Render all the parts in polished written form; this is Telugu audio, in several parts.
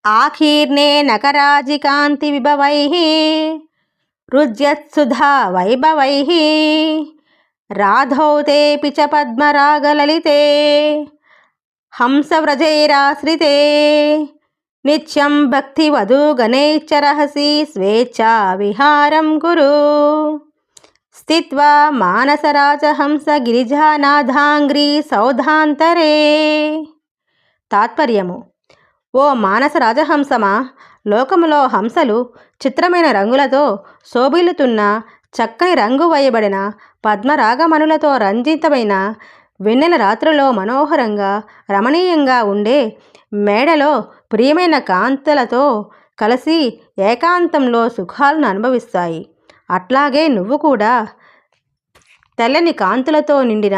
ఆకీర్ణే నకరాజికాంతి విభవైః రుజ్యత్సుధా వైభవైః రాధౌ తేపి చ పద్మరాగలలితే హంసవ్రజైరాశ్రితే నిత్యం భక్తివధూగణైశ్చ రహసి స్వేచ్ఛా విహారం కురు స్థిత్వా మానసరాజహంస గిరిజానాథాంగ్రీ సౌధాంతరే. తాత్పర్యము: ఓ మానస రాజహంసమా, లోకములో హంసలు చిత్రమైన రంగులతో శోభిల్లుతున్న చక్కని రంగు వేయబడిన పద్మరాగమణులతో రంజితమైన వెన్నెల రాత్రిలో మనోహరంగా రమణీయంగా ఉండే మేడలో ప్రియమైన కాంతలతో కలిసి ఏకాంతంలో సుఖాలను అనుభవిస్తాయి. అట్లాగే నువ్వు కూడా తెల్లని కాంతులతో నిండిన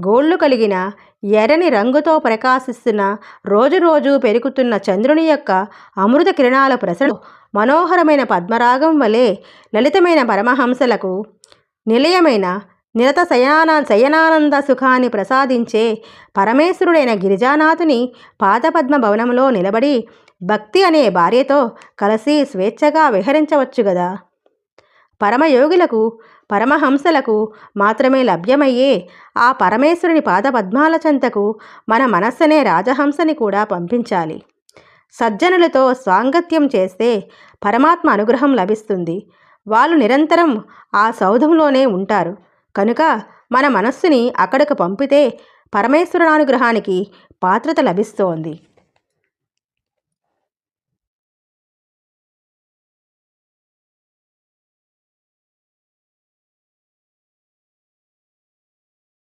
గోళ్ళు కలిగిన ఎర్రని రంగుతో ప్రకాశిస్తున్న రోజు పెరుగుతున్న చంద్రుని యొక్క అమృత కిరణాల ప్రసరణ మనోహరమైన పద్మరాగం వలె లలితమైన పరమహంసలకు నిలయమైన నిరత శయనానంద సుఖాన్ని ప్రసాదించే పరమేశ్వరుడైన గిరిజానాథుని పాదపద్మ భవనంలో నిలబడి భక్తి అనే భార్యతో కలిసి స్వేచ్ఛగా విహరించవచ్చు గదా. పరమయోగులకు పరమహంసలకు మాత్రమే లభ్యమయ్యే ఆ పరమేశ్వరుని పాదపద్మాల చెంతకు మన మనస్సనే రాజహంసని కూడా పంపించాలి. సజ్జనులతో సాంగత్యం చేస్తే పరమాత్మ అనుగ్రహం లభిస్తుంది. వాళ్ళు నిరంతరం ఆ సౌధంలోనే ఉంటారు కనుక మన మనస్సుని అక్కడకు పంపితే పరమేశ్వరునానుగ్రహానికి పాత్రత లభిస్తోంది.